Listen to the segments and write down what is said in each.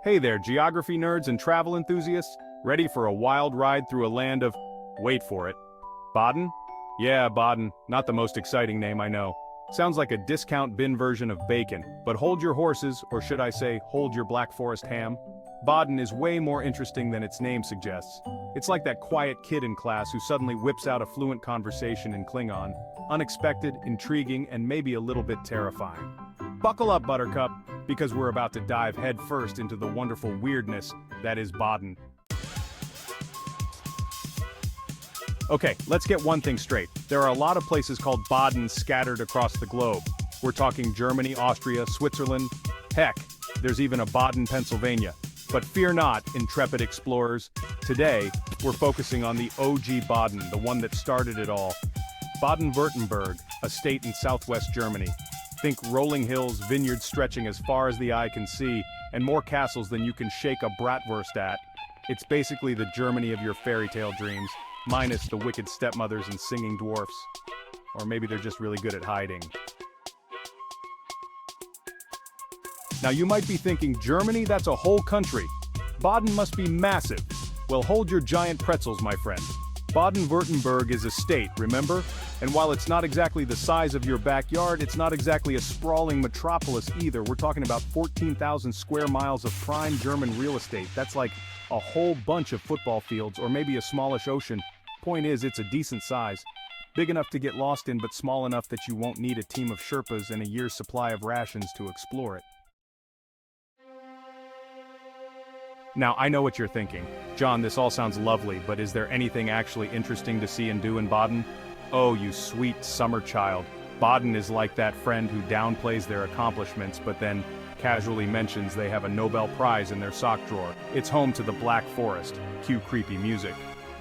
Hey there, geography nerds and travel enthusiasts, ready for a wild ride through a land of, wait for it, Baden? Yeah, Baden, not the most exciting name I know. Sounds like a discount bin version of bacon, but hold your horses, or should I say, hold your Black Forest ham. Baden is way more interesting than its name suggests. It's like that quiet kid in class who suddenly whips out a fluent conversation in Klingon. Unexpected, intriguing, and maybe a little bit terrifying. Buckle up, Buttercup, because we're about to dive headfirst into the wonderful weirdness that is Baden. Okay, let's get one thing straight. There are a lot of places called Baden scattered across the globe. We're talking Germany, Austria, Switzerland. Heck, there's even a Baden, Pennsylvania. But fear not, intrepid explorers. Today, we're focusing on the OG Baden, the one that started it all. Baden-Württemberg, a state in southwest Germany. Think rolling hills, vineyards stretching as far as the eye can see, and more castles than you can shake a bratwurst at. It's basically the Germany of your fairy tale dreams, minus the wicked stepmothers and singing dwarfs. Or maybe they're just really good at hiding. Now you might be thinking, Germany, that's a whole country. Baden must be massive. Well, hold your giant pretzels, my friend. Baden-Württemberg is a state, remember? And while it's not exactly the size of your backyard, it's not exactly a sprawling metropolis either. We're talking about 14,000 square miles of prime German real estate. That's like a whole bunch of football fields, or maybe a smallish ocean. Point is, it's a decent size. Big enough to get lost in, but small enough that you won't need a team of Sherpas and a year's supply of rations to explore it. Now, I know what you're thinking. John, this all sounds lovely, but is there anything actually interesting to see and do in Baden? Oh, you sweet summer child. Baden is like that friend who downplays their accomplishments but then casually mentions they have a Nobel Prize in their sock drawer. It's home to the Black Forest, cue creepy music,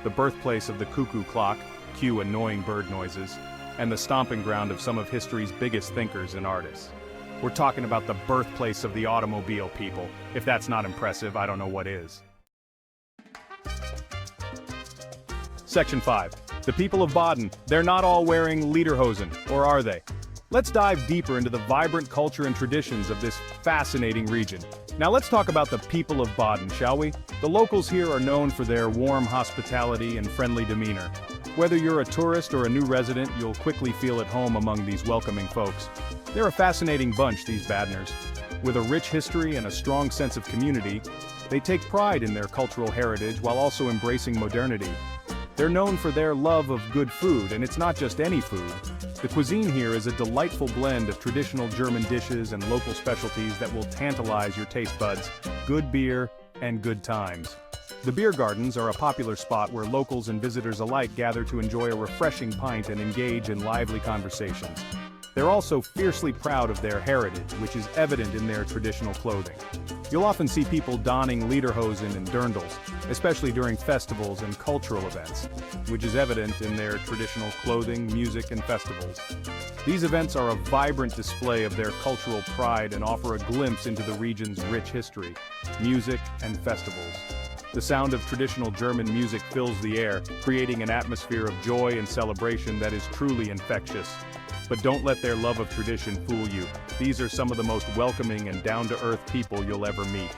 the birthplace of the cuckoo clock, cue annoying bird noises, and the stomping ground of some of history's biggest thinkers and artists. We're talking about the birthplace of the automobile, people. If that's not impressive, I don't know what is. Section 5. The people of Baden, they're not all wearing Lederhosen, or are they? Let's dive deeper into the vibrant culture and traditions of this fascinating region. Now let's talk about the people of Baden, shall we? The locals here are known for their warm hospitality and friendly demeanor. Whether you're a tourist or a new resident, you'll quickly feel at home among these welcoming folks. They're a fascinating bunch, these Badeners. With a rich history and a strong sense of community, they take pride in their cultural heritage while also embracing modernity. They're known for their love of good food, and it's not just any food. The cuisine here is a delightful blend of traditional German dishes and local specialties that will tantalize your taste buds, good beer, and good times. The beer gardens are a popular spot where locals and visitors alike gather to enjoy a refreshing pint and engage in lively conversations. They're also fiercely proud of their heritage, which is evident in their traditional clothing. You'll often see people donning lederhosen and dirndls, especially during festivals and cultural events, which is evident in their traditional clothing, music, and festivals. These events are a vibrant display of their cultural pride and offer a glimpse into the region's rich history, music, and festivals. The sound of traditional German music fills the air, creating an atmosphere of joy and celebration that is truly infectious. But don't let their love of tradition fool you. These are some of the most welcoming and down-to-earth people you'll ever meet.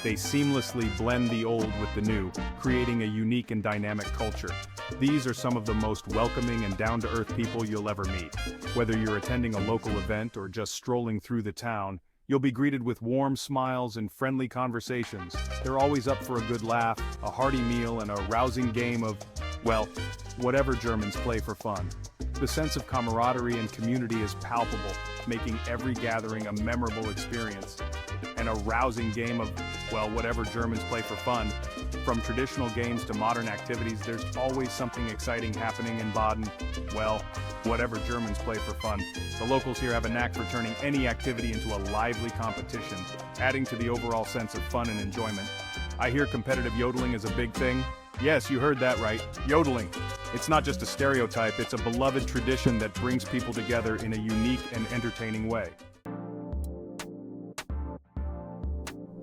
They seamlessly blend the old with the new, creating a unique and dynamic culture. These are some of the most welcoming and down-to-earth people you'll ever meet. Whether you're attending a local event or just strolling through the town, you'll be greeted with warm smiles and friendly conversations. They're always up for a good laugh, a hearty meal, and a rousing game of, well, whatever Germans play for fun. The sense of camaraderie and community is palpable, making every gathering a memorable experience. And a rousing game of, well, whatever Germans play for fun. From traditional games to modern activities, there's always something exciting happening in Baden. Well, whatever Germans play for fun. The locals here have a knack for turning any activity into a lively competition, adding to the overall sense of fun and enjoyment. I hear competitive yodeling is a big thing. Yes, you heard that right, yodeling. It's not just a stereotype, it's a beloved tradition that brings people together in a unique and entertaining way.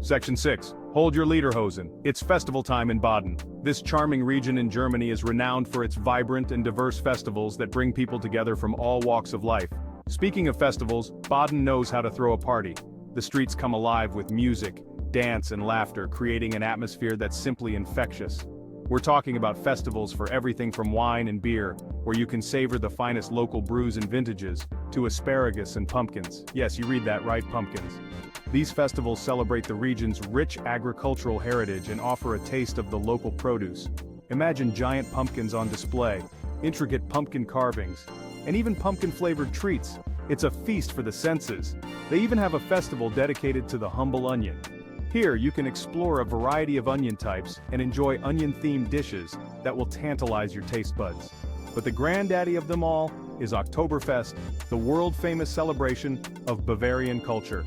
Section 6. Hold your Lederhosen. It's festival time in Baden. This charming region in Germany is renowned for its vibrant and diverse festivals that bring people together from all walks of life. Speaking of festivals, Baden knows how to throw a party. The streets come alive with music, dance, and laughter, creating an atmosphere that's simply infectious. We're talking about festivals for everything from wine and beer, where you can savor the finest local brews and vintages, to asparagus and pumpkins. Yes, you read that right, pumpkins. These festivals celebrate the region's rich agricultural heritage and offer a taste of the local produce. Imagine giant pumpkins on display, intricate pumpkin carvings, and even pumpkin-flavored treats. It's a feast for the senses. They even have a festival dedicated to the humble onion. Here you can explore a variety of onion types and enjoy onion-themed dishes that will tantalize your taste buds. But the granddaddy of them all is Oktoberfest, the world-famous celebration of Bavarian culture.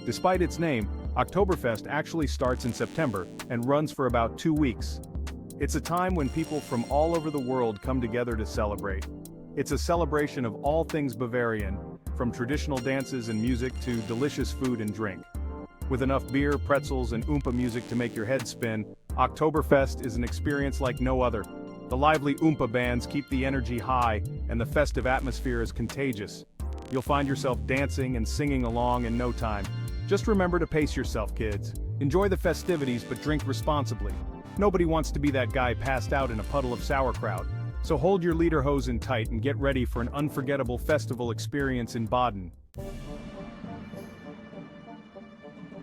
Despite its name, Oktoberfest actually starts in September and runs for about 2 weeks. It's a time when people from all over the world come together to celebrate. It's a celebration of all things Bavarian, from traditional dances and music to delicious food and drink. With enough beer, pretzels, and oompa music to make your head spin, Oktoberfest is an experience like no other. The lively oompa bands keep the energy high, and the festive atmosphere is contagious. You'll find yourself dancing and singing along in no time. Just remember to pace yourself, kids. Enjoy the festivities, but drink responsibly. Nobody wants to be that guy passed out in a puddle of sauerkraut. So hold your Lederhosen tight and get ready for an unforgettable festival experience in Baden.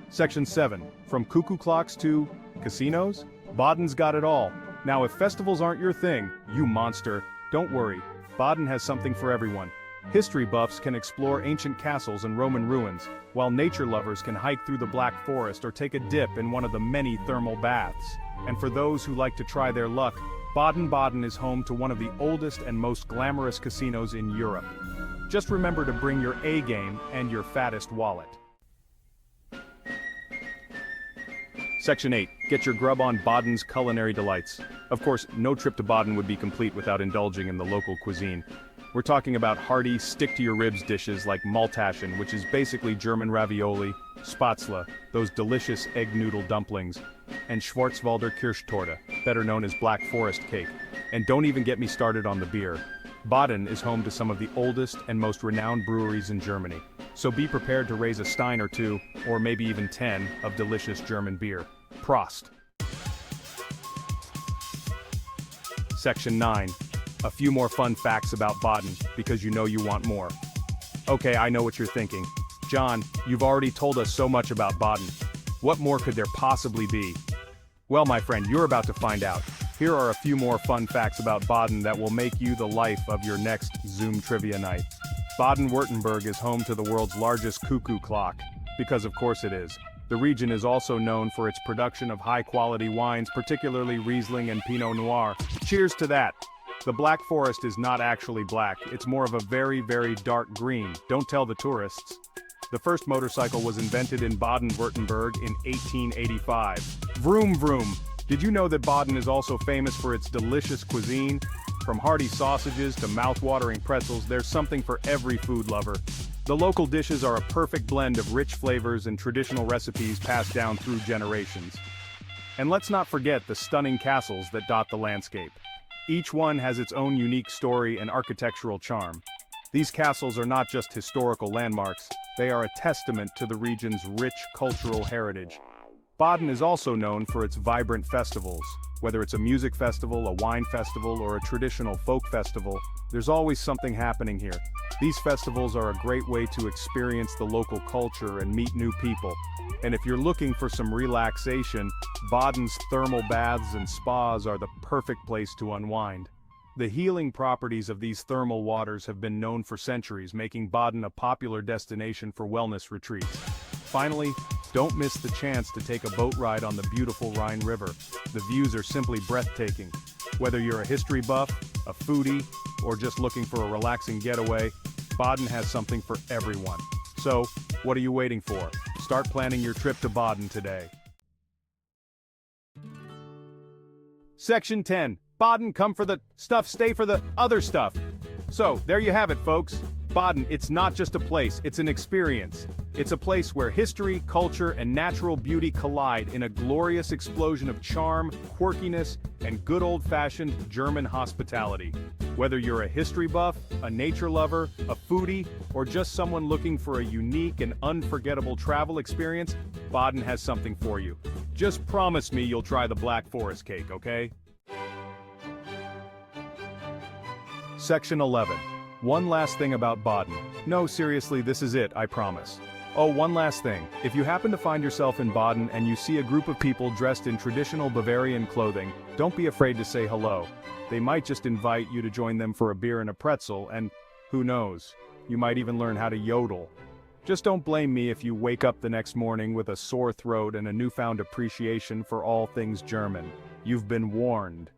Section 7. From cuckoo clocks to casinos? Baden's got it all. Now if festivals aren't your thing, you monster, don't worry. Baden has something for everyone. History buffs can explore ancient castles and Roman ruins, while nature lovers can hike through the Black Forest or take a dip in one of the many thermal baths. And for those who like to try their luck, Baden is home to one of the oldest and most glamorous casinos in Europe. Just remember to bring your A game and your fattest wallet. Section 8. Get your grub on Baden's culinary delights. Of course, no trip to Baden would be complete without indulging in the local cuisine. We're talking about hearty, stick-to-your-ribs dishes like Maultaschen, which is basically German ravioli, Spätzle, those delicious egg noodle dumplings, and Schwarzwälder Kirschtorte, better known as Black Forest cake. And don't even get me started on the beer. Baden is home to some of the oldest and most renowned breweries in Germany. So be prepared to raise a stein or two, or maybe even 10, of delicious German beer. Prost! Section 9. A few more fun facts about Baden, because you know you want more. Okay, I know what you're thinking. John, you've already told us so much about Baden. What more could there possibly be? Well, my friend, you're about to find out. Here are a few more fun facts about Baden that will make you the life of your next Zoom trivia night. Baden-Württemberg is home to the world's largest cuckoo clock, because of course it is. The region is also known for its production of high-quality wines, particularly Riesling and Pinot Noir. Cheers to that! The Black Forest is not actually black, it's more of a very, very dark green. Don't tell the tourists. The first motorcycle was invented in Baden-Württemberg in 1885. Vroom vroom! Did you know that Baden is also famous for its delicious cuisine? From hearty sausages to mouth-watering pretzels, there's something for every food lover. The local dishes are a perfect blend of rich flavors and traditional recipes passed down through generations. And let's not forget the stunning castles that dot the landscape. Each one has its own unique story and architectural charm. These castles are not just historical landmarks, they are a testament to the region's rich cultural heritage. Baden is also known for its vibrant festivals. Whether it's a music festival, a wine festival, or a traditional folk festival, there's always something happening here. These festivals are a great way to experience the local culture and meet new people. And if you're looking for some relaxation, Baden's thermal baths and spas are the perfect place to unwind. The healing properties of these thermal waters have been known for centuries, making Baden a popular destination for wellness retreats. Finally, don't miss the chance to take a boat ride on the beautiful Rhine River. The views are simply breathtaking. Whether you're a history buff, a foodie, or just looking for a relaxing getaway, Baden has something for everyone. So, what are you waiting for? Start planning your trip to Baden today. Section 10. Baden, come for the stuff, stay for the other stuff. So, there you have it, folks. Baden, it's not just a place, it's an experience. It's a place where history, culture, and natural beauty collide in a glorious explosion of charm, quirkiness, and good old-fashioned German hospitality. Whether you're a history buff, a nature lover, a foodie, or just someone looking for a unique and unforgettable travel experience, Baden has something for you. Just promise me you'll try the Black Forest cake, okay? Section 11. One last thing about Baden. No, seriously, this is it, I promise. Oh, one last thing. If you happen to find yourself in Baden and you see a group of people dressed in traditional Bavarian clothing, don't be afraid to say hello. They might just invite you to join them for a beer and a pretzel, and who knows, you might even learn how to yodel. Just don't blame me if you wake up the next morning with a sore throat and a newfound appreciation for all things German. You've been warned.